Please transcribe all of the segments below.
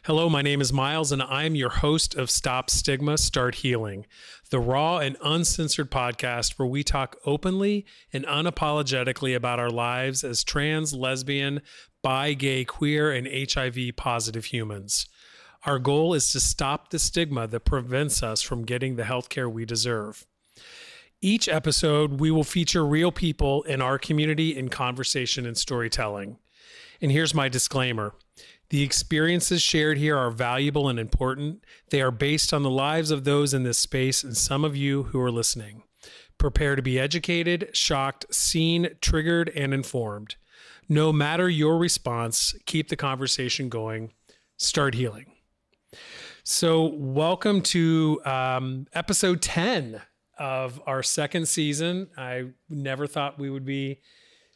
Hello, my name is Miles, and I'm your host of Stop Stigma, Start Healing, the raw and uncensored podcast where we talk openly and unapologetically about our lives as trans, lesbian, bi, gay, queer, and HIV positive humans. Our goal is to stop the stigma that prevents us from getting the healthcare we deserve. Each episode, we will feature real people in our community in conversation and storytelling. And here's my disclaimer. The experiences shared here are valuable and important. They are based on the lives of those in this space and some of you who are listening. Prepare to be educated, shocked, seen, triggered, and informed. No matter your response, keep the conversation going. Start healing. So welcome to episode 10 of our second season. I never thought we would be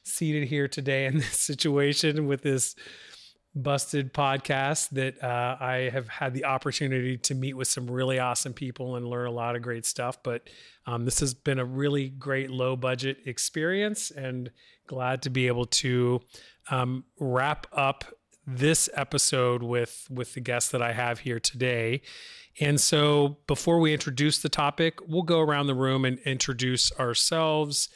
seated here today in this situation with this busted podcast that I have had the opportunity to meet with some really awesome people and learn a lot of great stuff. But this has been a really great low budget experience, and glad to be able to wrap up this episode with the guests that I have here today. And so before we introduce the topic, we'll go around the room and introduce ourselves,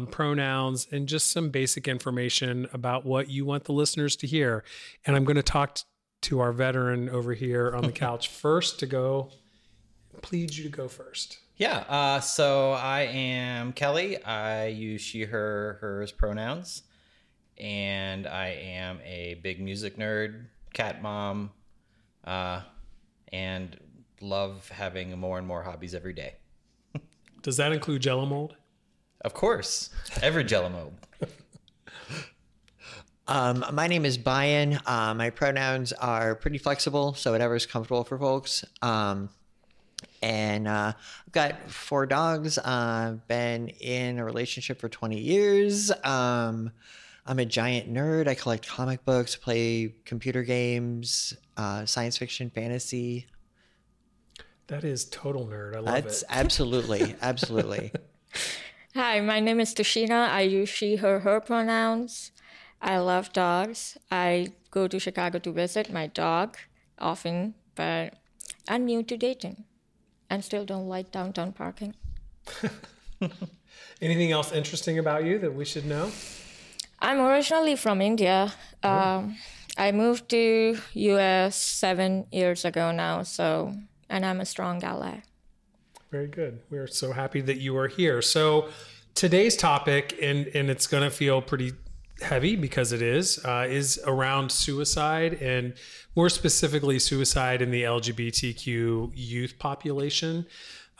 pronouns, and just some basic information about what you want the listeners to hear. And I'm going to talk to our veteran over here on the couch first plead you to go first. Yeah. So I am Kelly. I use she, her, hers pronouns. And I am a big music nerd, cat mom, and love having more and more hobbies every day. Does that include Jello mold? Of course. Every Jello mold. My name is Bayan. My pronouns are pretty flexible, so whatever's comfortable for folks. And I've got 4 dogs. Been in a relationship for 20 years. I'm a giant nerd. I collect comic books, play computer games, science fiction, fantasy. That is total nerd. I love it. That's absolutely. Hi, my name is Tushina. I use she, her pronouns. I love dogs. I go to Chicago to visit my dog often, but I'm new to dating and still don't like downtown parking. Anything else interesting about you that we should know? I'm originally from India. I moved to US 7 years ago now, and I'm a strong ally. Very good. We're so happy that you are here. So today's topic, and it's going to feel pretty heavy because it is around suicide, and more specifically suicide in the LGBTQ youth population.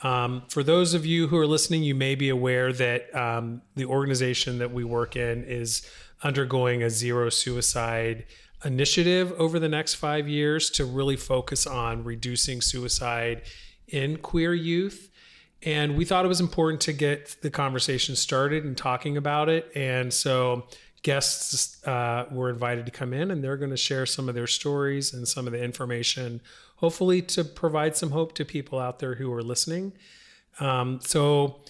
For those of you who are listening, you may be aware that the organization that we work in is undergoing a zero suicide initiative over the next 5 years to really focus on reducing suicide in queer youth. And we thought it was important to get the conversation started and talking about it. And so guests were invited to come in, and they're going to share some of their stories and some of the information, hopefully to provide some hope to people out there who are listening. So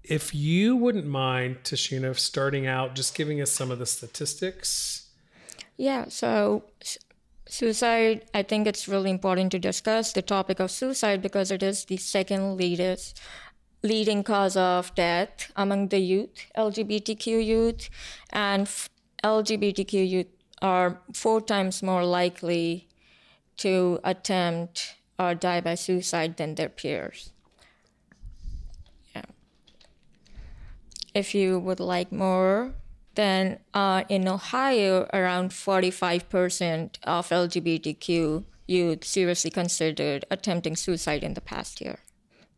if you wouldn't mind, Tashina, starting out, just giving us some of the statistics. Yeah, so suicide, I think it's really important to discuss the topic of suicide because it is the second leading cause of death among the youth, LGBTQ youth, and LGBTQ youth are 4 times more likely to attempt or die by suicide than their peers. Yeah. If you would like more, then in Ohio, around 45% of LGBTQ youth seriously considered attempting suicide in the past year.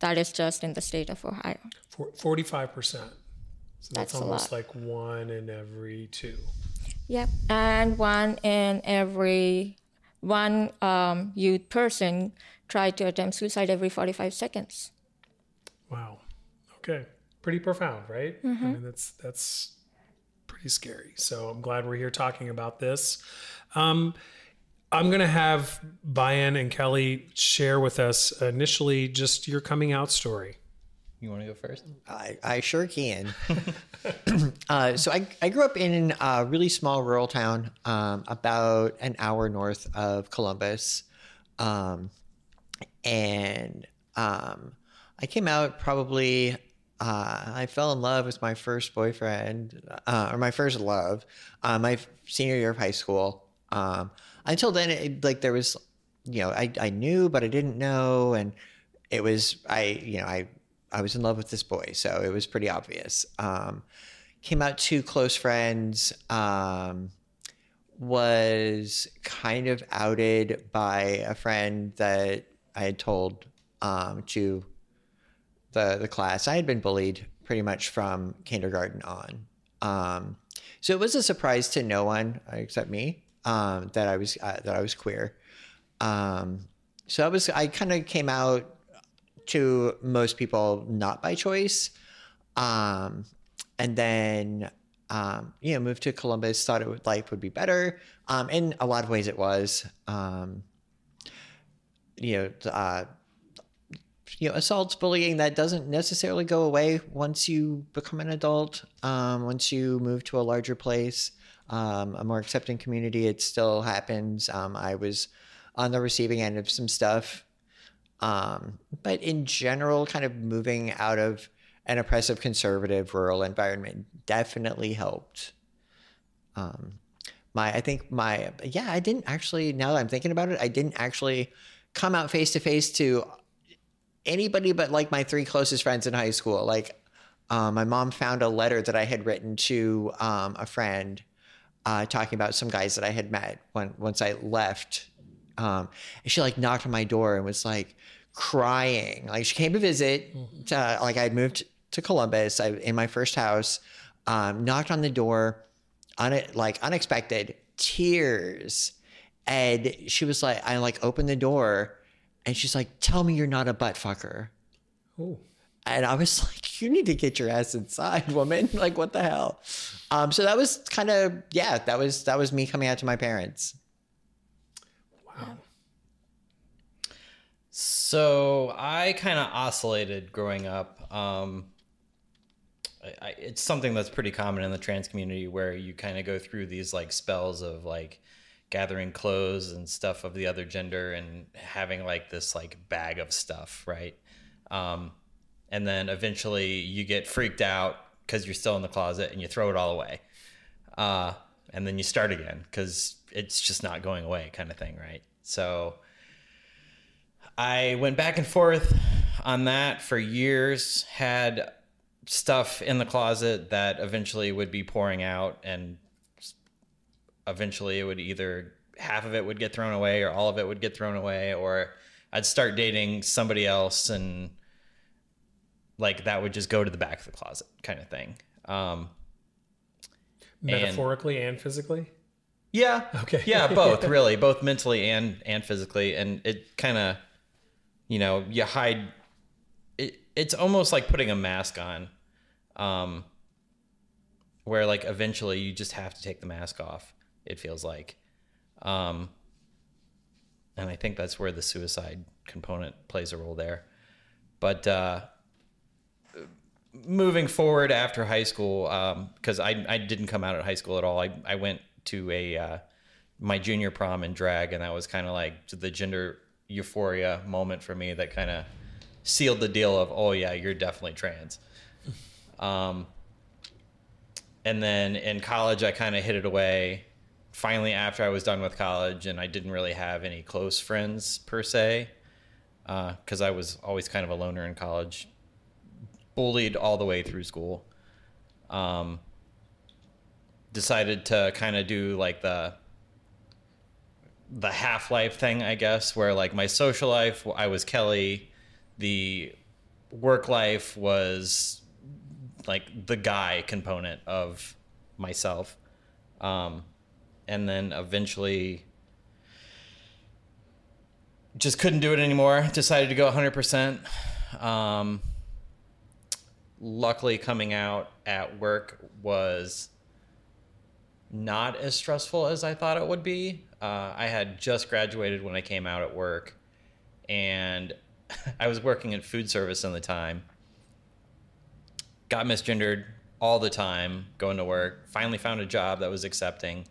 That is just in the state of Ohio. 45%. So that's almost a lot. like 1 in every 2. Yep, and one youth person tried to attempt suicide every 45 seconds. Wow. Okay. Pretty profound, right? Mm-hmm. I mean, that's pretty scary. So I'm glad we're here talking about this. I'm going to have Bayan and Kelly share with us initially just your coming out story. You want to go first? I sure can. So I grew up in a really small rural town about an hour north of Columbus. And I came out probably, I fell in love with my first boyfriend, or my first love, my senior year of high school. Until then, like there was, I knew, but I didn't know. And it was, I was in love with this boy. So it was pretty obvious. Came out to close friends, was kind of outed by a friend that I had told to the class. I had been bullied pretty much from kindergarten on. So it was a surprise to no one except me that I was queer. So I kind of came out to most people not by choice. And then moved to Columbus, thought life would be better. In a lot of ways it was. Assaults, bullying, that doesn't necessarily go away once you become an adult. Once you move to a larger place, a more accepting community, it still happens. I was on the receiving end of some stuff. But in general, kind of moving out of an oppressive, conservative, rural environment definitely helped. I didn't actually, now that I'm thinking about it, I didn't actually come out face to face to anybody but like my 3 closest friends in high school. Like, my mom found a letter that I had written to a friend talking about some guys that I had met once I left. And she like knocked on my door and was like crying. Like she came to visit. I had moved to Columbus in my first house. Knocked on the door, unexpected, tears, and she was like, I opened the door, and she's like, "Tell me you're not a butt fucker." Ooh. And I was like, "You need to get your ass inside, woman! Like, what the hell?" So that was kind of that was me coming out to my parents. Wow. So I kind of oscillated growing up. It's something that's pretty common in the trans community where you kind of go through these like spells of like gathering clothes and stuff of the other gender and having like this like bag of stuff, right? And then eventually you get freaked out because you're still in the closet and you throw it all away. And then you start again because it's just not going away kind of thing, right? So I went back and forth on that for years, had stuff in the closet that eventually would be pouring out, and eventually it would either half of it would get thrown away or all of it would get thrown away, or I'd start dating somebody else and like that would just go to the back of the closet kind of thing. Metaphorically and physically? Yeah. Okay. Yeah, both really, both mentally and physically. And it kind of, you hide it. It's almost like putting a mask on, where like eventually you just have to take the mask off, it feels like. And I think that's where the suicide component plays a role there. But moving forward after high school, because I didn't come out at high school at all. I went to my junior prom in drag, and that was kind of like the gender euphoria moment for me that kind of sealed the deal of, oh yeah, you're definitely trans. And then in college, I kind of hid it away. Finally, after I was done with college, and I didn't really have any close friends per se, because I was always kind of a loner in college, bullied all the way through school. Decided to kind of do like the half-life thing, I guess, where like my social life, I was Kelly. The work life was like the guy component of myself. And then eventually just couldn't do it anymore. Decided to go 100%. Luckily, coming out at work was not as stressful as I thought it would be. I had just graduated when I came out at work, and I was working in food service at the time. Got misgendered all the time going to work. Finally found a job that was accepting,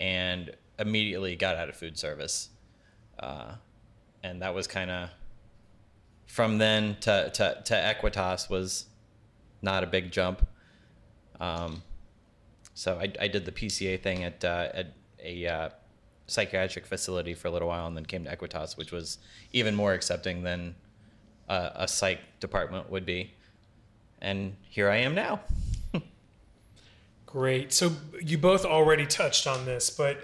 and immediately got out of food service. and that was kind of from then to Equitas was not a big jump. So I did the PCA thing at a psychiatric facility for a little while, and then came to Equitas, which was even more accepting than a psych department would be. And here I am now. Great. So you both already touched on this, but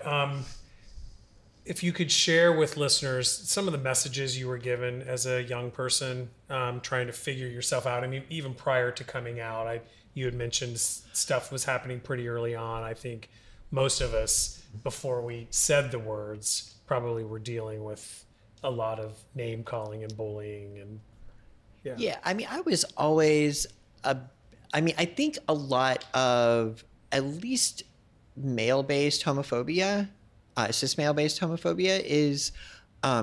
if you could share with listeners some of the messages you were given as a young person trying to figure yourself out. I mean, even prior to coming out, you had mentioned stuff was happening pretty early on. I think most of us, before we said the words, probably were dealing with a lot of name calling and bullying. And yeah, I mean, I was always I think a lot of at least male-based homophobia, cis male-based homophobia is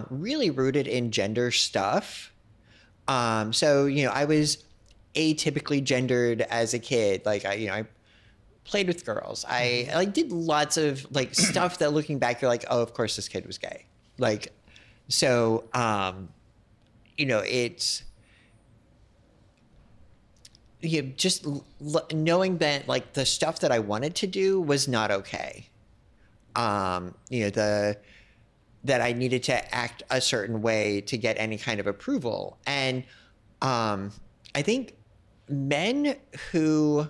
really rooted in gender stuff. So, I was atypically gendered as a kid. Like I played with girls. I did lots of stuff that looking back, you're like, oh, of course this kid was gay. So, it's, just knowing that the stuff that I wanted to do was not okay. That I needed to act a certain way to get any kind of approval. And I think men who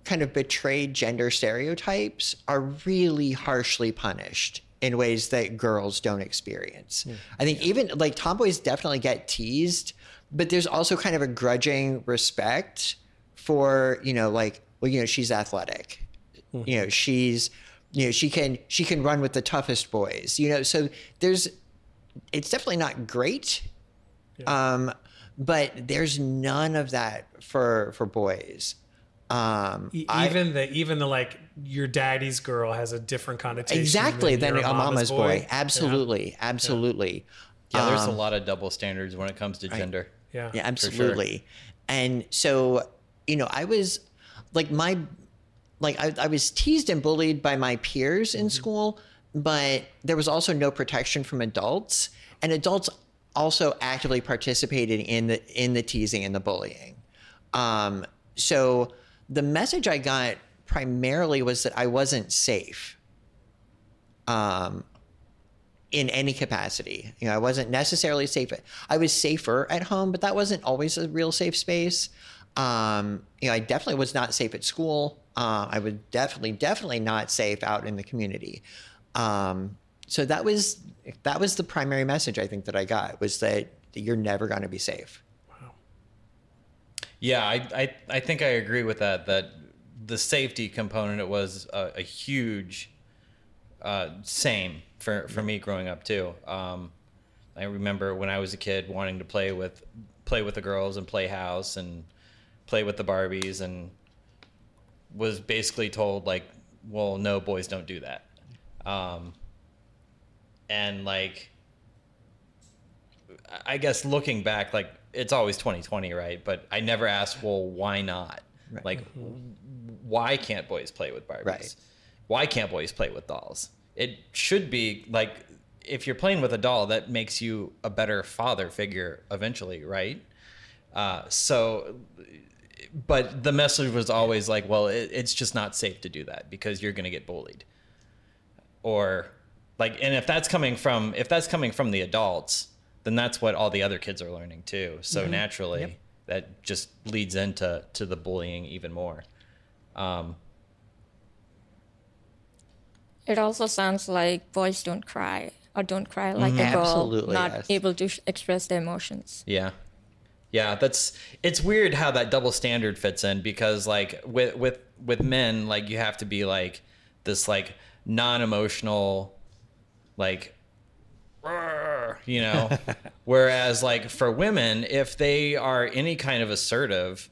kind of betray gender stereotypes are really harshly punished in ways that girls don't experience. I think even tomboys definitely get teased, but there's also kind of a grudging respect for, she's athletic. She's, she can run with the toughest boys, so it's definitely not great. Yeah. But there's none of that for boys. Even the your daddy's girl has a different connotation exactly than a mama's boy. Absolutely. Yeah. Absolutely. Yeah, there's a lot of double standards when it comes to gender. Yeah, absolutely. Sure. And so, I was I was teased and bullied by my peers in school, but there was also no protection from adults, and adults also actively participated in the teasing and the bullying. So the message I got primarily was that I wasn't safe. In any capacity. I wasn't necessarily safe. I was safer at home, but that wasn't always a real safe space. I definitely was not safe at school. I was definitely not safe out in the community. So that was the primary message I think that I got, was that you're never going to be safe. Wow. Yeah, I think I agree with that the safety component, it was a huge same for me growing up too. I remember when I was a kid wanting to play with the girls and play house and play with the Barbies, and was basically told well, no, boys don't do that. And I guess looking back, it's always 2020, right? But I never asked, well, why not? Right. Why can't boys play with Barbies? Right. Why can't boys play with dolls? It should be if you're playing with a doll, that makes you a better father figure eventually, right? But the message was always well, it's just not safe to do that because you're going to get bullied. Or and if that's coming from the adults, then that's what all the other kids are learning too. So naturally, that just leads into the bullying even more. It also sounds like boys don't cry like a girl, not able to express their emotions. Yeah. Yeah, it's weird how that double standard fits in, because with men, you have to be this non-emotional whereas for women, if they are any kind of assertive,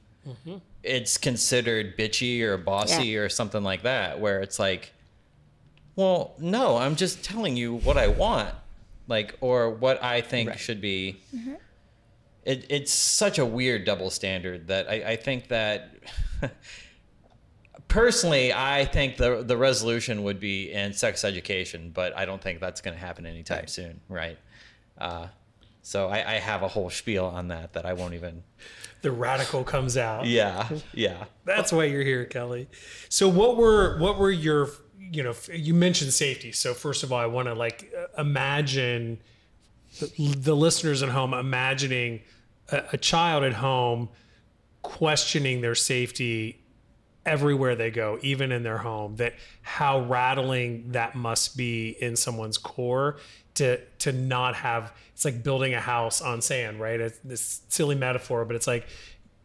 it's considered bitchy or bossy or something like that, where it's well, no, I'm just telling you what I want, or what I think should be. It's such a weird double standard that I think that personally, I think the resolution would be in sex education, but I don't think that's going to happen anytime soon, right? So I have a whole spiel on that I won't even. The radical comes out. Yeah. That's why you're here, Kelly. So what were your, you mentioned safety. So first of all, I want to imagine the listeners at home imagining a child at home questioning their safety everywhere they go, even in their home, that how rattling that must be in someone's core to not have, it's like building a house on sand, right? It's this silly metaphor, but it's like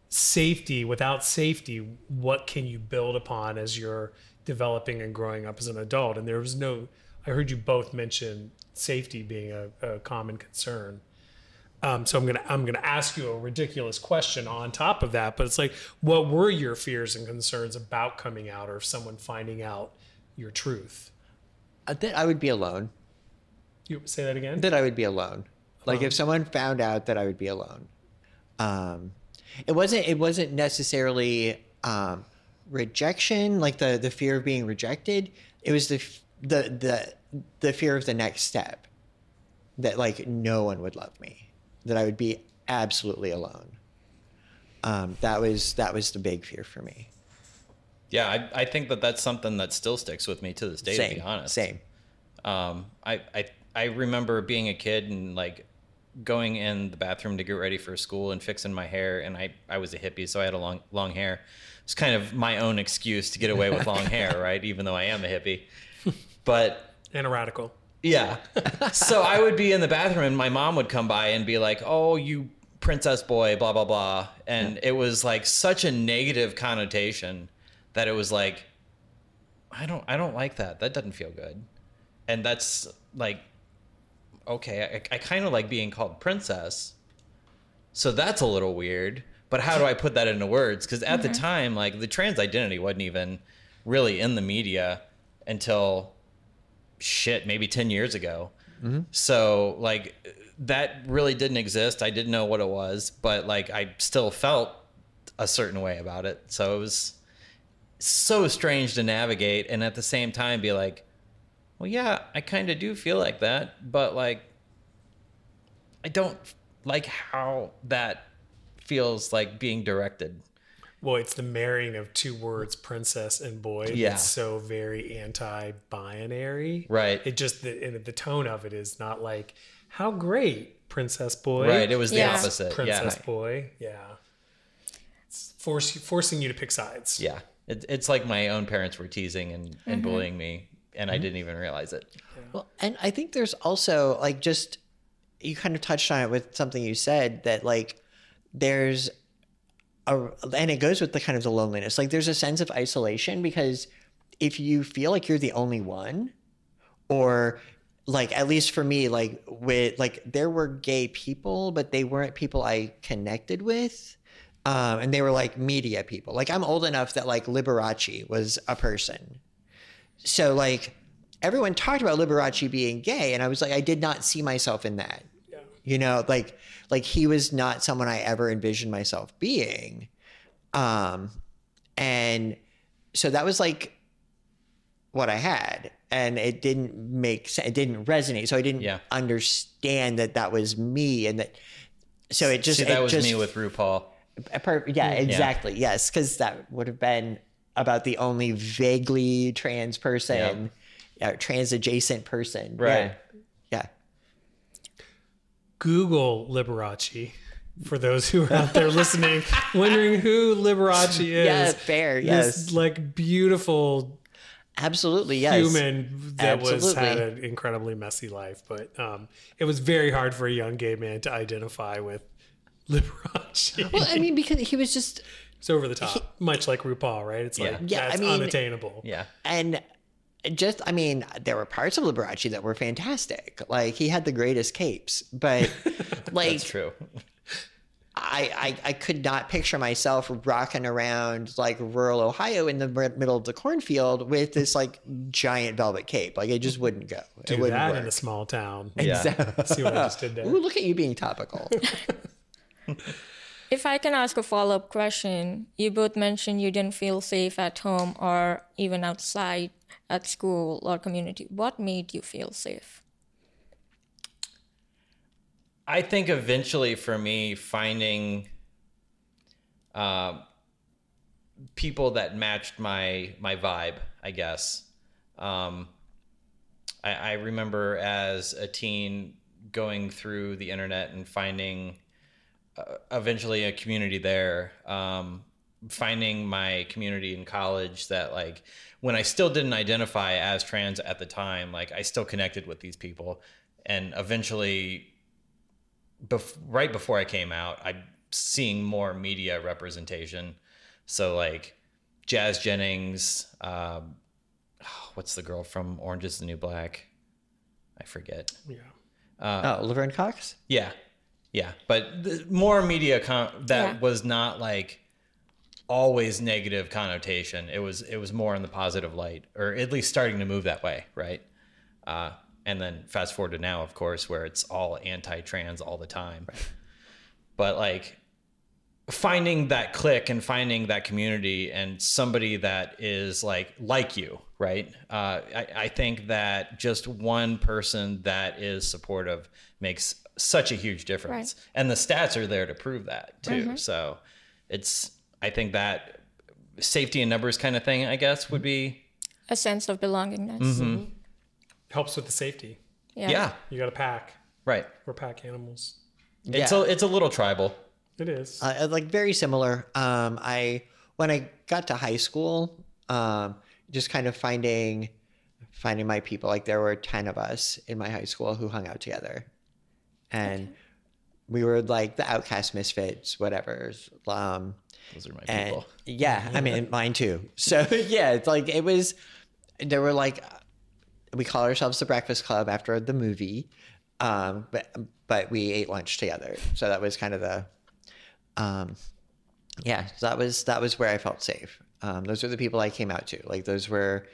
safety. Without safety, what can you build upon as you're developing and growing up as an adult? And there was no, I heard you both mention safety being a common concern. So I'm gonna ask you a ridiculous question on top of that, but it's like, what were your fears and concerns about coming out, or someone finding out your truth? That I would be alone. You say that again? That I would be alone. Like if someone found out that I would be alone. It wasn't necessarily rejection, like the fear of being rejected. It was the fear of the next step, that like no one would love me, that I would be absolutely alone. That was the big fear for me. Yeah, I think that's something that still sticks with me to this day, to be honest. Same. I remember being a kid and like going in the bathroom to get ready for school and fixing my hair, and I was a hippie, so I had a long hair. It's kind of my own excuse to get away with long hair, right? Even though I am a hippie. But and a radical. Yeah. So I would be in the bathroom and my mom would come by and be like, "Oh, you princess boy, blah, blah, blah." And it was like such a negative connotation that it was like, I don't like that. That doesn't feel good. And that's like, okay, I kind of like being called princess. So that's a little weird. But how do I put that into words? Because at the time, like the trans identity wasn't even really in the media until maybe 10 years ago. So like that really didn't exist. I didn't know what it was, but like I still felt a certain way about it. So it was so strange to navigate, and at the same time be like, well, yeah, I kind of do feel like that, but like I don't like how that feels like being directed. Well, it's the marrying of two words, princess and boy. Yeah. It's so very anti-binary. Right. It just, the tone of it is not like, how great, princess boy. Right. It was the Yeah. opposite. Princess Yeah. boy. Yeah. It's forcing you to pick sides. Yeah. It's like my own parents were teasing and bullying me, and I didn't even realize it. Well, and I think there's also like just, you kind of touched on it with something you said, that like there's and it goes with the kind of the loneliness. Like there's a sense of isolation, because if you feel like you're the only one, or like, at least for me, like with like there were gay people, but they weren't people I connected with. And they were like media people. Like I'm old enough that like Liberace was a person. So like everyone talked about Liberace being gay, and I was like, I did not see myself in that. Yeah. You know, like he was not someone I ever envisioned myself being. And so that was like what I had, and it didn't make sense. It didn't resonate. So I didn't understand that was me, and that, so it just, See, that it was just, me with RuPaul. Yeah, exactly. Yeah. Yes. Cause that would have been about the only vaguely trans person, trans adjacent person. Right. Yeah. Google Liberace. For those who are out there listening, wondering who Liberace is. Yeah, fair. Yes. This like beautiful, absolutely. Yes. human that had an incredibly messy life, but it was very hard for a young gay man to identify with Liberace. Well, I mean, because he was just, it's over the top, much like RuPaul, right? It's like, that's unattainable. Yeah. and just, I mean, there were parts of Liberace that were fantastic. Like he had the greatest capes, but like, That's true. I could not picture myself rocking around like rural Ohio in the middle of the cornfield with this like giant velvet cape. Like it just wouldn't go. Do it wouldn't that work. in a small town. Yeah. See what I just did there. Ooh, look at you being topical. If I can ask a follow-up question, you both mentioned you didn't feel safe at home or even outside at school or community. What made you feel safe? I think eventually for me, finding people that matched my vibe, I guess. I remember as a teen going through the internet and finding eventually a community there, finding my community in college that, like, when I still didn't identify as trans at the time, like, I still connected with these people. And eventually, right before I came out, I'm seeing more media representation. So, like, Jazz Jennings, what's the girl from Orange is the New Black? I forget. Yeah. Laverne Cox? Yeah. Yeah. But more media that was not like always negative connotation. It was more in the positive light, or at least starting to move that way. Right. And then fast forward to now, of course, where it's all anti-trans all the time. Right. But like, finding that clique and finding that community and somebody that is like you, right? I think that just one person that is supportive makes such a huge difference. Right. And the stats are there to prove that too. Mm-hmm. So I think that safety in numbers kind of thing, I guess, would be a sense of belongingness. Mm-hmm. Helps with the safety. Yeah. You got a pack. Right. We're pack animals. It's a little tribal. It is. Like very similar. When I got to high school, just kind of finding my people. Like, there were 10 of us in my high school who hung out together, and we were like the outcast misfits, whatever. Those are my people. Yeah, I mean, mine too. So yeah, it's like there were like, we call ourselves the Breakfast Club after the movie, but we ate lunch together. So that was kind of the so that was where I felt safe. Those were the people I came out to. Like, those were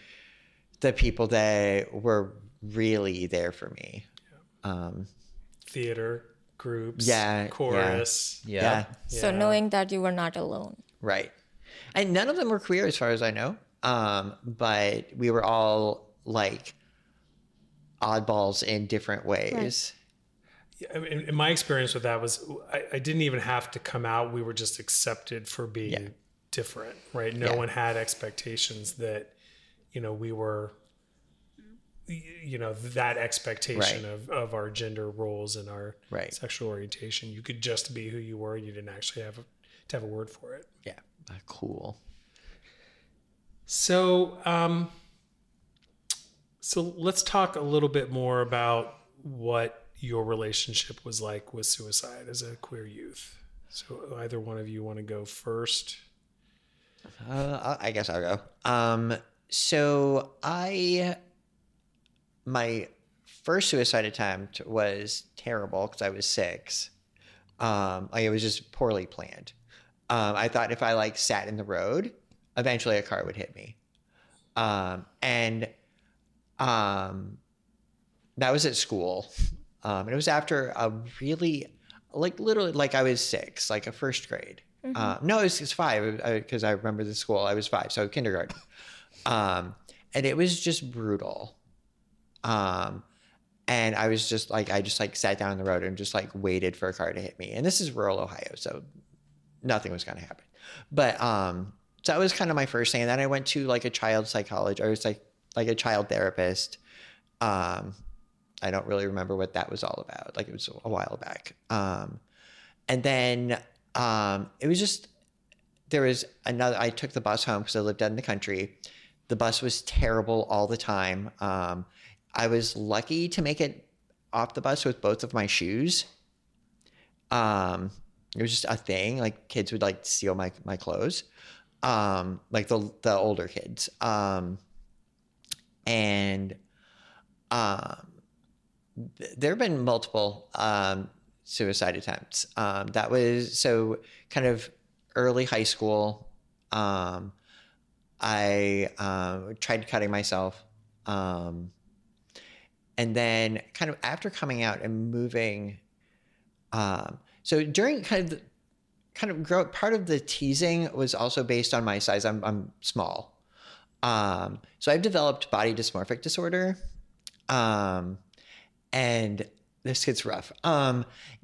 the people that were really there for me. Theater groups, chorus. Yeah. So knowing that you were not alone. Right. And none of them were queer as far as I know. But we were all like oddballs in different ways. Right. In my experience with that was I didn't even have to come out. We were just accepted for being different, right? No one had expectations that, we were, that expectation of our gender roles and our sexual orientation. You could just be who you were. You didn't actually have to have a word for it. Yeah. Cool. So, so let's talk a little bit more about what your relationship was like with suicide as a queer youth. So either one of you want to go first? I guess I'll go. So my first suicide attempt was terrible because I was 6. It was just poorly planned. I thought if I sat in the road, eventually a car would hit me. And that was at school. And it was after a really, literally, I was 6, a first grade. Mm-hmm. No, it was 5 because I remember the school. I was 5, so kindergarten. And it was just brutal. And I was just I just sat down on the road and just waited for a car to hit me. And this is rural Ohio, so nothing was going to happen. But so that was kind of my first thing. And then I went to a child psychologist, or it was like a child therapist. I don't really remember what that was all about. It was a while back. And then it was just, I took the bus home because I lived out in the country. The bus was terrible all the time. I was lucky to make it off the bus with both of my shoes. It was just a thing. Kids would steal my clothes. The older kids. There have been multiple suicide attempts. That was so kind of early high school. I tried cutting myself. And then kind of after coming out and moving, so during kind kind of grow. Part of the teasing was also based on my size. I'm small. So I've developed body dysmorphic disorder. And this gets rough.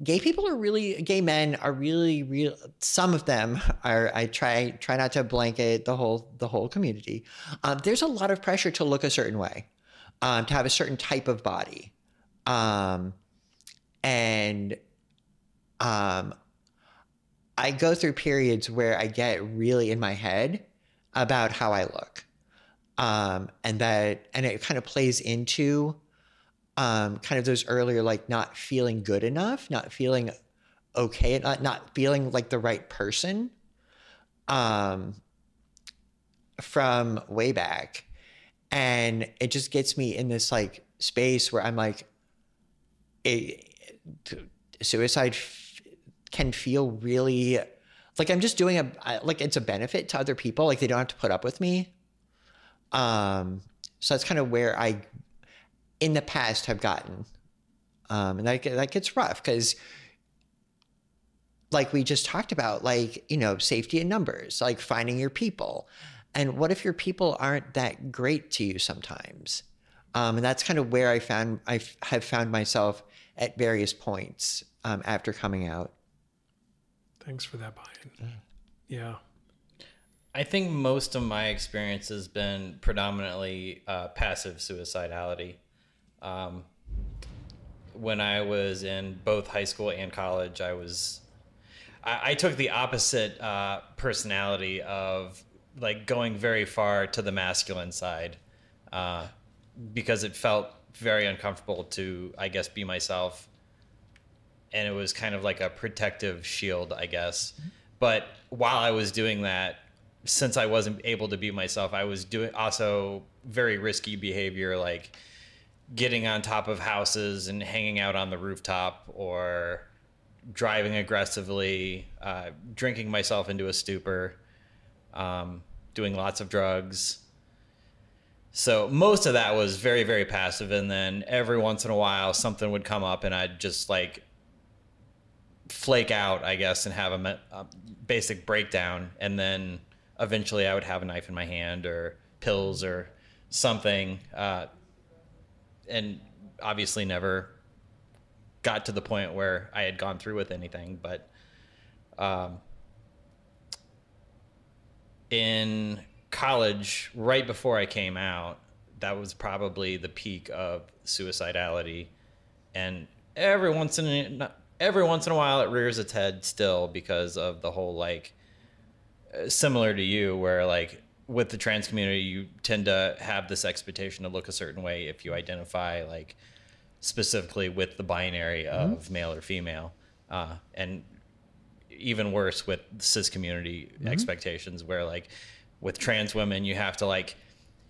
Gay men are really real. Some of them are, I try not to blanket the whole community. There's a lot of pressure to look a certain way, to have a certain type of body. I go through periods where I get really in my head about how I look. And it kind of plays into kind of those earlier, like not feeling good enough, not feeling okay, not feeling like the right person from way back. And it just gets me in this like space where I'm like, suicide can feel really like I'm just doing like it's a benefit to other people. Like they don't have to put up with me. So that's kind of where I, in the past, have gotten. And that gets rough because, like we just talked about, like, you know, safety in numbers, like finding your people. And what if your people aren't that great to you sometimes? And that's kind of where I have found myself at various points after coming out. Thanks for that, Brian. Yeah. I think most of my experience has been predominantly passive suicidality. When I was in both high school and college, I took the opposite personality of like going very far to the masculine side because it felt very uncomfortable to, I guess, be myself. And it was kind of like a protective shield, I guess. But while I was doing that, since I wasn't able to be myself, I was doing also very risky behavior, like getting on top of houses and hanging out on the rooftop, or driving aggressively, drinking myself into a stupor, doing lots of drugs. So most of that was very, very passive. And then every once in a while, something would come up and I'd just like flake out, I guess, and have a basic breakdown. And then eventually I would have a knife in my hand or pills or something. And obviously never got to the point where I had gone through with anything. But in college, right before I came out, that was probably the peak of suicidality. And every once in a while it rears its head still because of the whole, like, similar to you, where like with the trans community, you tend to have this expectation to look a certain way if you identify like specifically with the binary of male or female, and even worse with cis community expectations, where like with trans women, you have to like,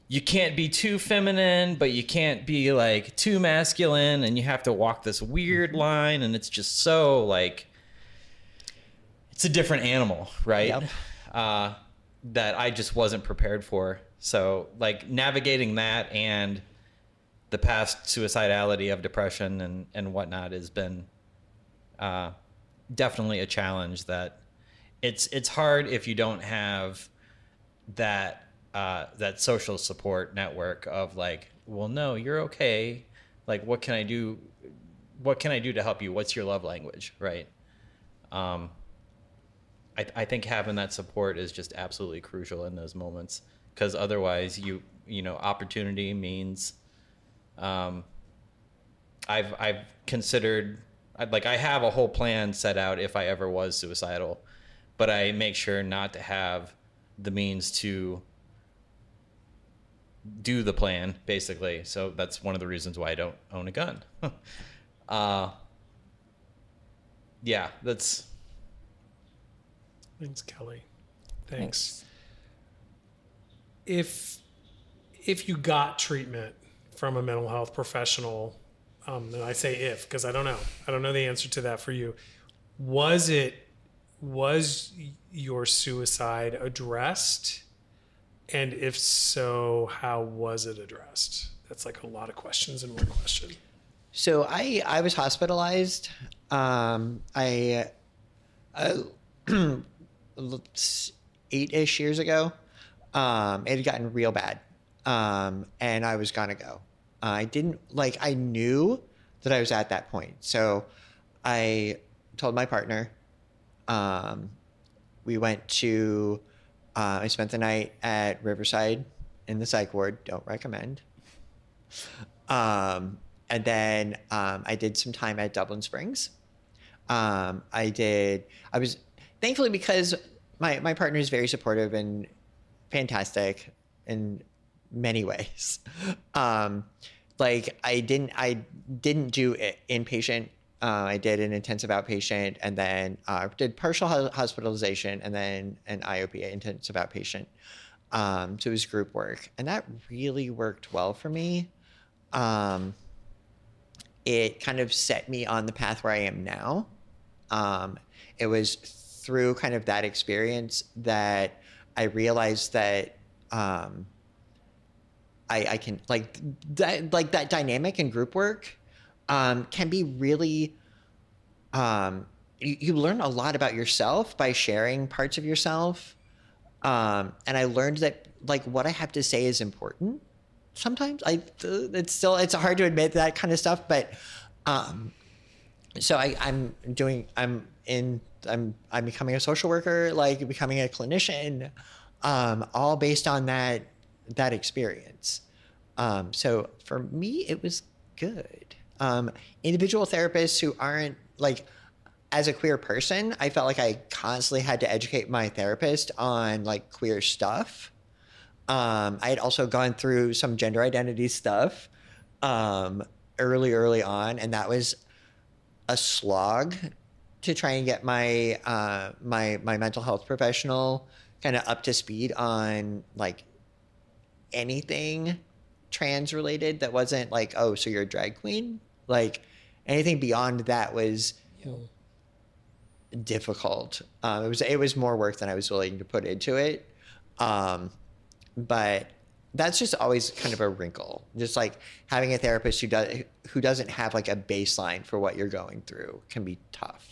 you can't be too feminine, but you can't be like too masculine, and you have to walk this weird line, and it's just so like, it's a different animal, right? Yep. That I just wasn't prepared for. So like navigating that and the past suicidality of depression and whatnot has been definitely a challenge. That it's hard if you don't have that social support network of like, well, no, you're okay. Like, what can I do? What can I do to help you? What's your love language? Right. I think having that support is just absolutely crucial in those moments, because otherwise you know, opportunity means, I've considered, like, I have a whole plan set out if I ever was suicidal, but I make sure not to have the means to do the plan, basically. So that's one of the reasons why I don't own a gun. Yeah, that's... Thanks, Kelly. Thanks. If you got treatment from a mental health professional, and I say if, because I don't know the answer to that for you. Was your suicide addressed? And if so, how was it addressed? That's like a lot of questions in one question. So I was hospitalized. 8-ish years ago. It had gotten real bad. And I was gonna go. I knew that I was at that point. So I told my partner. We went to, I spent the night at Riverside in the psych ward. Don't recommend. And then I did some time at Dublin Springs. I was thankfully, because my partner is very supportive and fantastic in many ways. I didn't do inpatient. I did an intensive outpatient, and then did partial hospitalization, and then an IOP, intensive outpatient. So it was group work, and that really worked well for me. It kind of set me on the path where I am now. It was through kind of that experience that I realized that I can that dynamic in group work can be really you learn a lot about yourself by sharing parts of yourself. And I learned that what I have to say is important. Sometimes it's hard to admit that kind of stuff, but so I'm becoming a social worker, becoming a clinician, all based on that experience. So for me, it was good. Individual therapists who aren't as a queer person, I felt like I constantly had to educate my therapist on queer stuff. I had also gone through some gender identity stuff early on, and that was a slog to try and get my my mental health professional kind of up to speed on anything trans related that wasn't oh, so you're a drag queen. Anything beyond that was difficult. It was more work than I was willing to put into it. But that's just always kind of a wrinkle. Just having a therapist who doesn't have a baseline for what you're going through can be tough.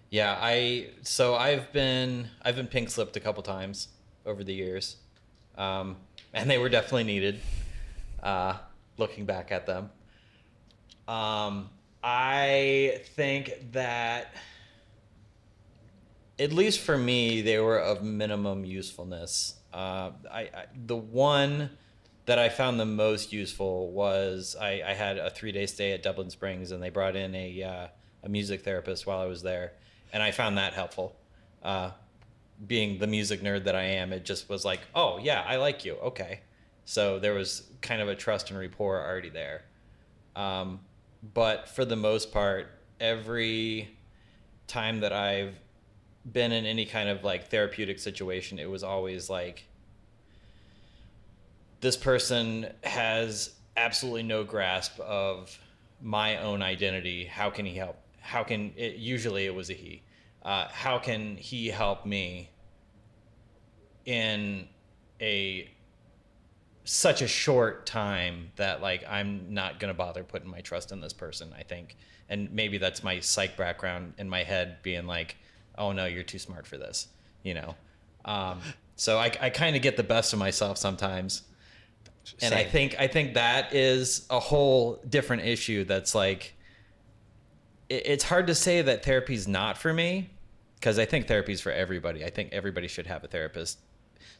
Yeah, I've been pink slipped a couple times over the years, and they were definitely needed. Looking back at them, I think that at least for me, they were of minimum usefulness. The one that I found the most useful was I had a 3-day stay at Dublin Springs, and they brought in a music therapist while I was there, and I found that helpful. Being the music nerd that I am, it just was oh yeah, I like you, okay. So there was kind of a trust and rapport already there. But for the most part, every time that I've been in any kind of therapeutic situation, it was always this person has absolutely no grasp of my own identity. How can he help? Usually it was a he. How can he help me in such a short time that I'm not going to bother putting my trust in this person, I think. And maybe that's my psych background in my head being oh no, you're too smart for this, so I kind of get the best of myself sometimes. And same. I think that is a whole different issue. That's it's hard to say that therapy's not for me, because I think therapy's for everybody. I think everybody should have a therapist.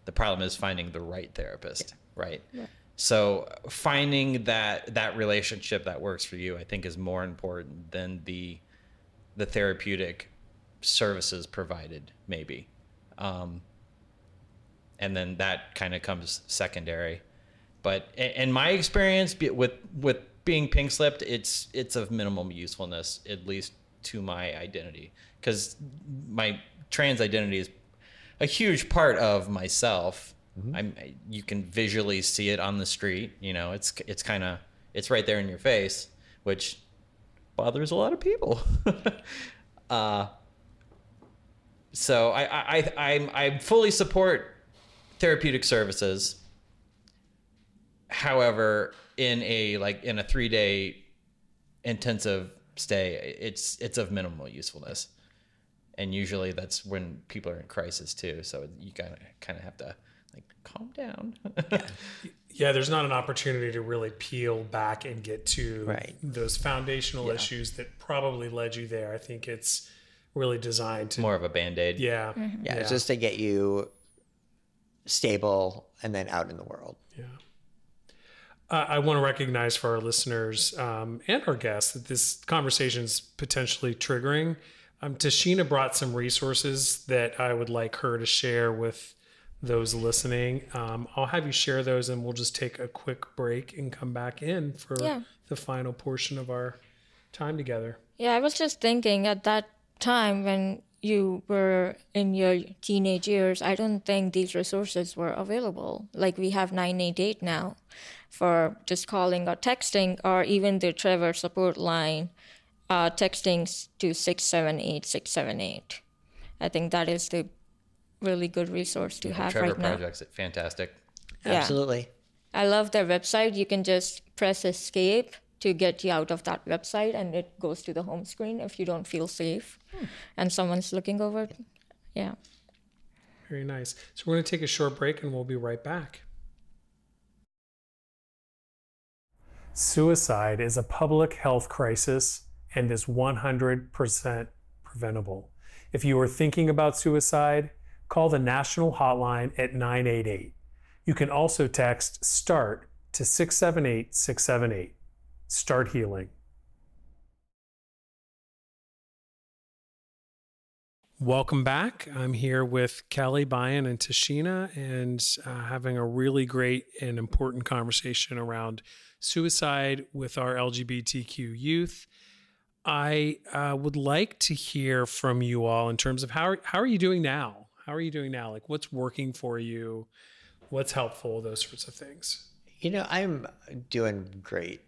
The problem is finding the right therapist, right? Yeah. So finding that relationship that works for you, I think, is more important than the therapeutic services provided, maybe. And then that kind of comes secondary. But in my experience with being pink slipped, it's of minimum usefulness, at least to my identity, because my trans identity is a huge part of myself. Mm-hmm. You can visually see it on the street. It's right there in your face, which bothers a lot of people. So I fully support therapeutic services. However, in a 3-day intensive stay, it's of minimal usefulness. And usually that's when people are in crisis too. So you kind of have to like calm down. Yeah, there's not an opportunity to really peel back and get to Right. those foundational issues that probably led you there. I think it's really designed to More of a Band-Aid. Yeah. Yeah, it's just to get you stable and then out in the world. Yeah. I want to recognize for our listeners and our guests that this conversation is potentially triggering. Tashina brought some resources that I would like her to share with those listening. I'll have you share those, and we'll just take a quick break and come back in for the final portion of our time together. Yeah, I was just thinking at that time when you were in your teenage years, I don't think these resources were available. Like we have 988 now for just calling or texting, or even the Trevor support line, texting to 678-678. I think that is the really good resource to have Trevor right now. Project's fantastic. Yeah. Absolutely. I love their website. You can just press escape to get you out of that website, and it goes to the home screen if you don't feel safe and someone's looking over. Yeah. Very nice. So we're going to take a short break, and we'll be right back. Suicide is a public health crisis and is 100% preventable. If you are thinking about suicide, call the national hotline at 988. You can also text START to 678-678. Start healing. Welcome back. I'm here with Kelly, Bayan, and Tashina, and having a really great and important conversation around suicide with our LGBTQ youth. I would like to hear from you all in terms of how are you doing now? How are you doing now? Like, what's working for you? What's helpful? Those sorts of things. I'm doing great.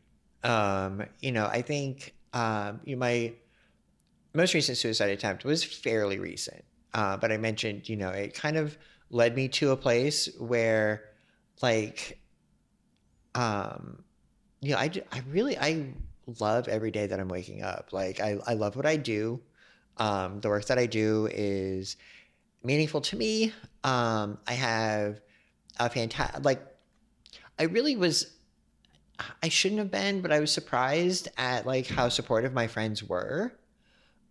I think my most recent suicide attempt was fairly recent. But I mentioned, it kind of led me to a place where like, I love every day that I'm waking up. Like I love what I do. The work that I do is meaningful to me. I have a fantastic, I shouldn't have been, but I was surprised at like how supportive my friends were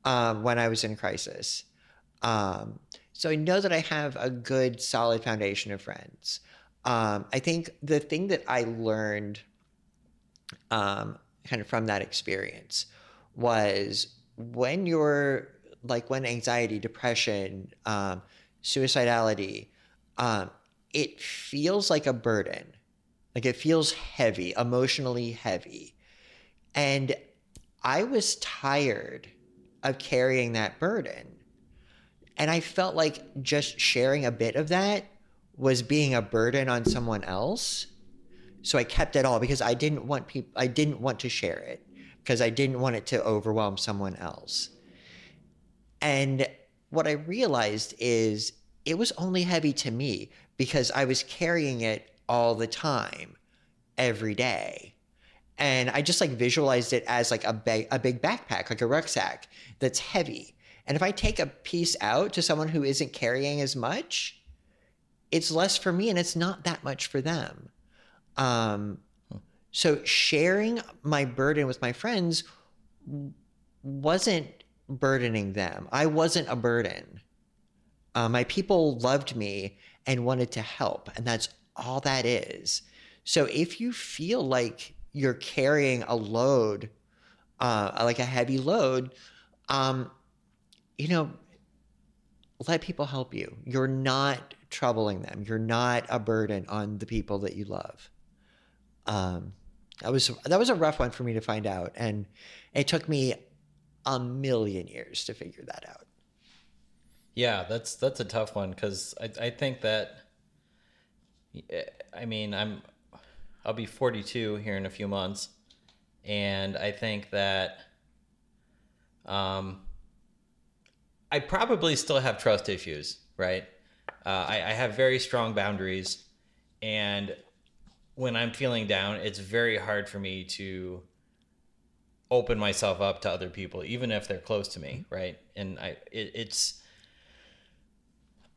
when I was in crisis. So I know that I have a good, solid foundation of friends. I think the thing that I learned kind of from that experience was when anxiety, depression, suicidality, it feels like a burden. Like it feels heavy, emotionally heavy. And I was tired of carrying that burden. And I felt like just sharing a bit of that was being a burden on someone else. So I kept it all because I didn't want to share it because I didn't want it to overwhelm someone else. And what I realized is it was only heavy to me because I was carrying it all the time, every day. And I just like visualized it as like a big backpack, like a rucksack that's heavy. And if I take a piece out to someone who isn't carrying as much, it's less for me and it's not that much for them. So sharing my burden with my friends wasn't burdening them. I wasn't a burden. My people loved me and wanted to help, and that's all that is. So if you feel like you're carrying a load, like a heavy load, let people help you. You're not troubling them. You're not a burden on the people that you love. That was a rough one for me to find out, and it took me a million years to figure that out. Yeah, that's a tough one because I think that, I'll be 42 here in a few months, and I think that I probably still have trust issues, right? I have very strong boundaries, and when I'm feeling down, it's very hard for me to open myself up to other people, even if they're close to me, right? And it's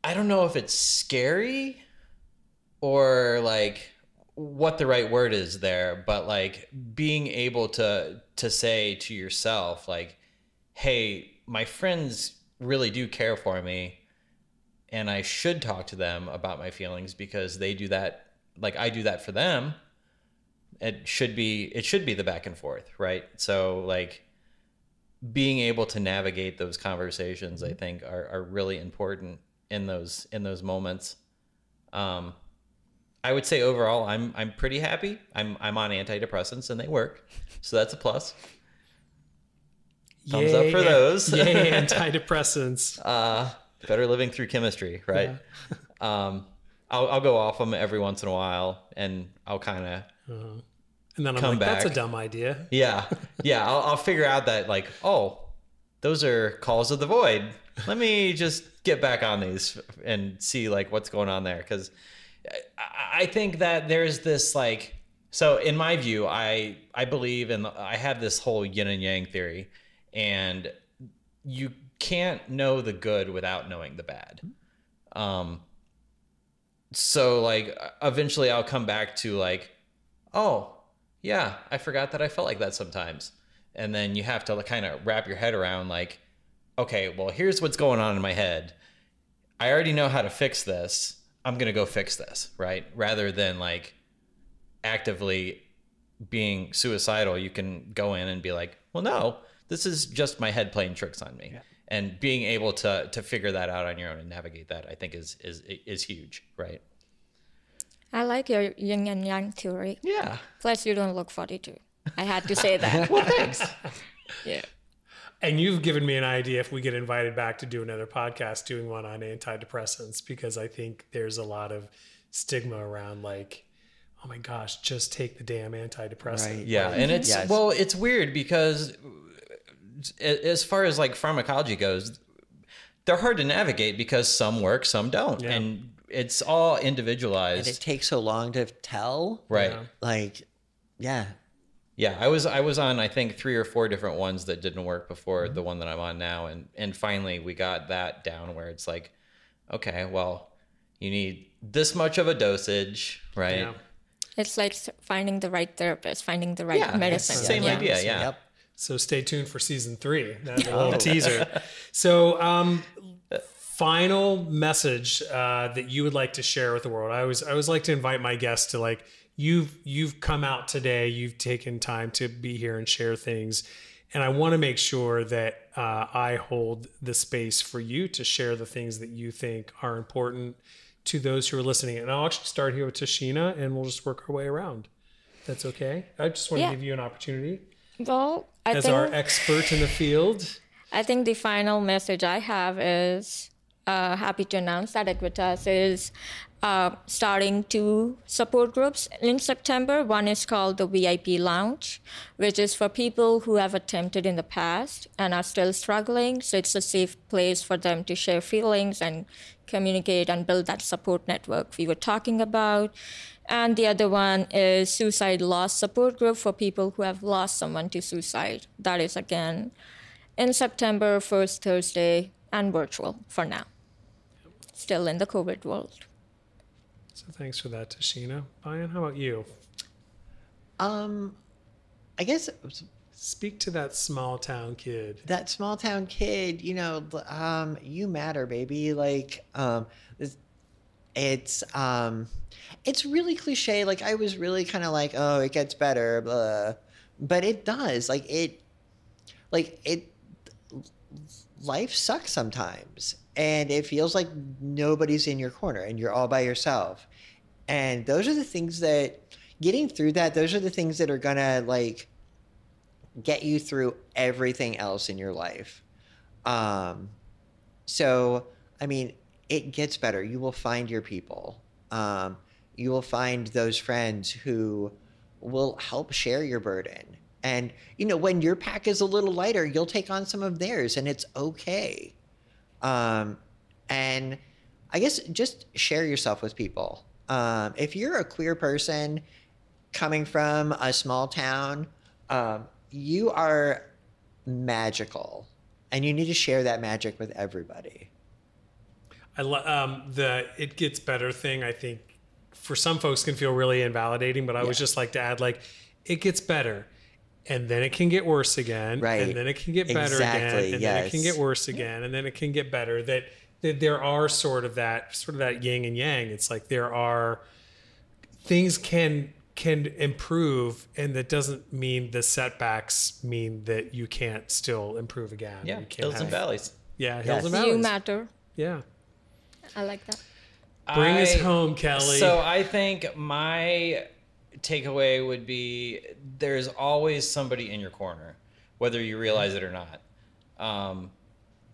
I don't know if it's scary or like what the right word is there, but like being able to say to yourself like, hey, my friends really do care for me, and I should talk to them about my feelings because they do that, like I do that for them. It should be the back and forth, right? So like being able to navigate those conversations, I think are really important in those moments. I would say overall, I'm pretty happy. I'm on antidepressants and they work, so that's a plus. Thumbs up for those. Yay, antidepressants. Better living through chemistry, right? Yeah. I'll go off them every once in a while, and I'll kind of and then I'm come like, back. That's a dumb idea. Yeah. I'll figure out that like, oh, those are calls of the void. Let me just get back on these and see like what's going on there, because I think that there's this like, so in my view, I believe in I have this whole yin and yang theory, and you can't know the good without knowing the bad. So like eventually I'll come back to like, oh yeah, I forgot that I felt like that sometimes. And then you have to kind of wrap your head around like, okay, well, here's what's going on in my head. I already know how to fix this. I'm going to go fix this, right? Rather than like actively being suicidal, you can go in and be like, well, no, this is just my head playing tricks on me. Yeah. And being able to figure that out on your own and navigate that, I think is huge, right? I like your yin and yang theory. Yeah. Plus, you don't look 42. I had to say that. Well, thanks. Yeah. And you've given me an idea if we get invited back to do another podcast, doing one on antidepressants, because I think there's a lot of stigma around like, oh my gosh, just take the damn antidepressant. Right. Yeah. And it's, well, it's weird because as far as like pharmacology goes, they're hard to navigate because some work, some don't. Yeah. And it's all individualized. And it takes so long to tell. Right. Yeah. Like, yeah. Yeah, I was on I think 3 or 4 different ones that didn't work before the one that I'm on now, and finally we got that down where it's like, okay, well, you need this much of a dosage, right? Yeah. It's like finding the right therapist, finding the right medicine. Same idea, yeah. Yep. So stay tuned for season 3. That's a little teaser. So, final message that you would like to share with the world. I always like to invite my guests to like, you've come out today, you've taken time to be here and share things. And I want to make sure that I hold the space for you to share the things that you think are important to those who are listening. And I'll actually start here with Tashina and we'll just work our way around. That's okay. I just want to give you an opportunity. Well, as our expert in the field. I think the final message I have is happy to announce that Equitas is starting 2 support groups in September. One is called the VIP Lounge, which is for people who have attempted in the past and are still struggling. So it's a safe place for them to share feelings and communicate and build that support network we were talking about. And the other one is Suicide Loss Support Group for people who have lost someone to suicide. That is, again, in September, first Thursday, and virtual for now. Still in the COVID world. So thanks for that, Tashina. Bayan, how about you? I guess speak to that small town kid. That small town kid, you know, you matter, baby. Like, it's really cliche. Like, I was really kind of like, oh, it gets better, blah. But it does. Life sucks sometimes. And it feels like nobody's in your corner and you're all by yourself. And those are the things that, getting through that, those are the things that are going to, like, get you through everything else in your life. So, I mean, it gets better. You will find your people. You will find those friends who will help share your burden. And, you know, when your pack is a little lighter, you'll take on some of theirs, and it's okay. And I guess just share yourself with people. If you're a queer person coming from a small town, you are magical, and you need to share that magic with everybody. I love the "it gets better" thing. I think for some folks can feel really invalidating, but I always just like to add, like, it gets better, and then it can get worse again, Right. and then it can get better Exactly, again, and then it can yes. get worse again, and then it can get better. That there are sort of that yin and yang. It's like there are things can improve, and that doesn't mean the setbacks mean that you can't still improve again. Yeah, You can't hills and have- valleys. Yeah, hills Yes. and valleys. You matter. Yeah. I like that. Bring us home, Kelly. So I think my takeaway would be there's always somebody in your corner, whether you realize it or not.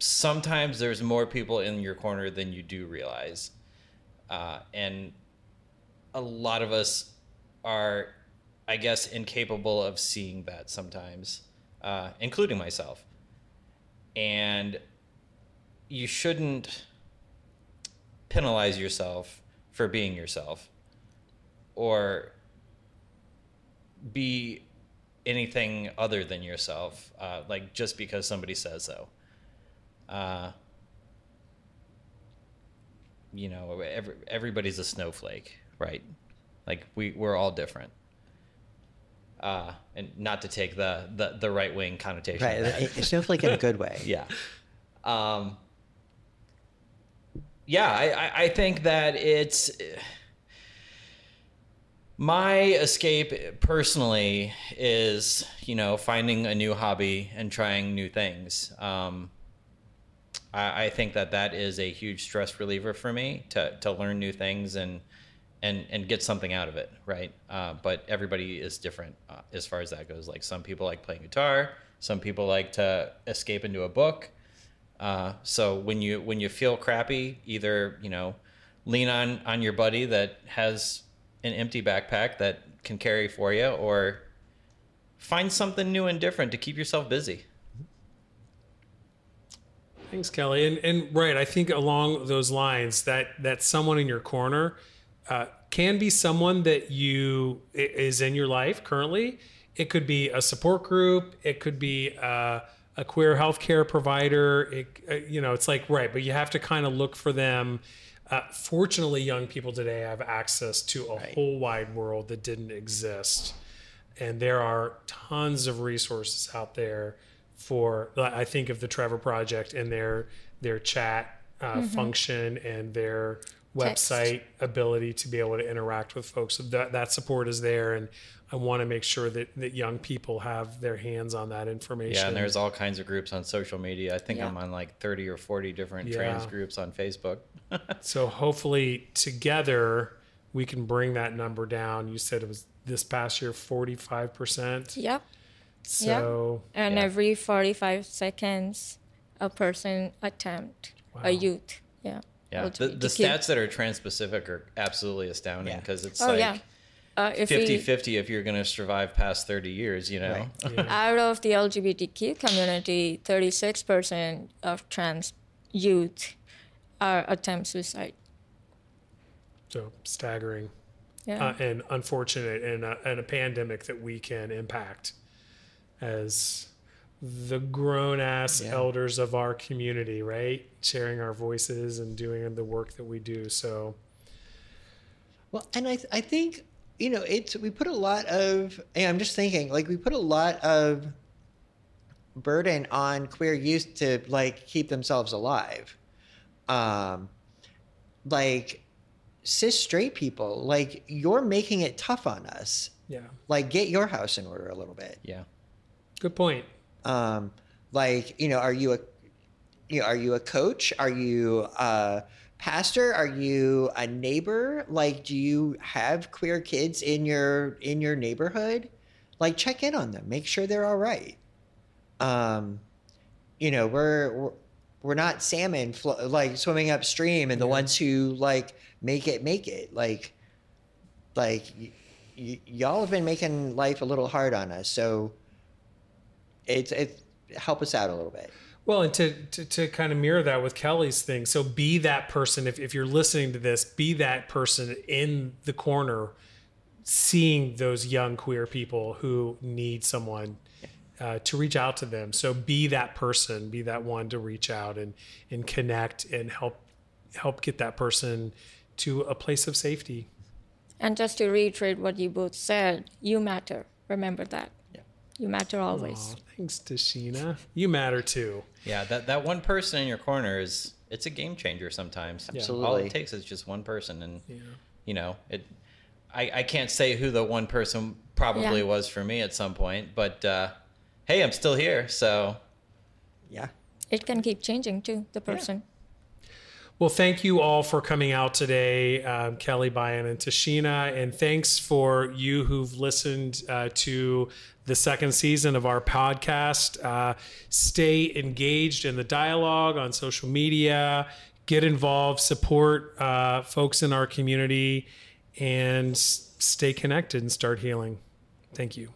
Sometimes there's more people in your corner than you do realize. And a lot of us are, I guess, incapable of seeing that sometimes, including myself. And you shouldn't penalize yourself for being yourself or be anything other than yourself, like just because somebody says so. You know, everybody's a snowflake, right? Like we're all different. And not to take the right wing connotation. Right, of that. a snowflake in a good way. Yeah. I think that it's my escape personally is, you know, finding a new hobby and trying new things. I think that is a huge stress reliever for me to learn new things and get something out of it, right? But everybody is different as far as that goes. Like some people like playing guitar, some people like to escape into a book. So when you feel crappy, either, you know, lean on your buddy that has an empty backpack that can carry for you, or find something new and different to keep yourself busy. Thanks, Kelly. And right, I think along those lines, that someone in your corner can be someone that is in your life currently. It could be a support group. It could be a queer healthcare provider. It's like, right, but you have to kind of look for them. Fortunately, young people today have access to a whole wide world that didn't exist. And there are tons of resources out there for, I think of the Trevor Project and their chat function and their website ability to be able to interact with folks. So that support is there. And I want to make sure that young people have their hands on that information. Yeah, and there's all kinds of groups on social media. I think I'm on like 30 or 40 different trans groups on Facebook. So hopefully together we can bring that number down. You said it was this past year 45%. Yep. So And every 45 seconds, a person attempt a youth. Yeah. Yeah, the stats that are trans-specific are absolutely astounding because it's if 50-50 if you're going to survive past 30 years, you know. Right. Out of the LGBTQ community, 36% of trans youth attempt suicide. So staggering. Yeah. And unfortunate, and a pandemic that we can impact as the grown-ass elders of our community, right? Sharing our voices and doing the work that we do. So, Well, and I think, you know, we put a lot of, I'm just thinking, like, we put a lot of burden on queer youth to, like, keep themselves alive. Like, cis straight people, like, you're making it tough on us. yeah, Like, get your house in order a little bit. Yeah. good point. Like, you know, are you a coach? Are you a pastor? Are you a neighbor? Like, do you have queer kids in your neighborhood? Like, check in on them. Make sure they're all right. You know, we're not salmon like swimming upstream, and the ones who like make it. Like y'all have been making life a little hard on us, so it's help us out a little bit. Well, and to kind of mirror that with Kelly's thing. So be that person. If you're listening to this, be that person in the corner, seeing those young queer people who need someone to reach out to them. So be that person, be that one to reach out and connect and help get that person to a place of safety. And just to reiterate what you both said, you matter. Remember that. Yeah. You matter always. Aw, thanks, Tashina. You matter too. Yeah, that one person in your corner it's a game changer sometimes. Absolutely. All it takes is just one person, and you know, I can't say who the one person probably was for me at some point, but hey, I'm still here, so Yeah. It can keep changing too, the person. Well, thank you all for coming out today, Kelly, Bayan, and Tashina. And thanks for you who've listened to the second season of our podcast. Stay engaged in the dialogue on social media, get involved, support folks in our community, and stay connected and start healing. Thank you.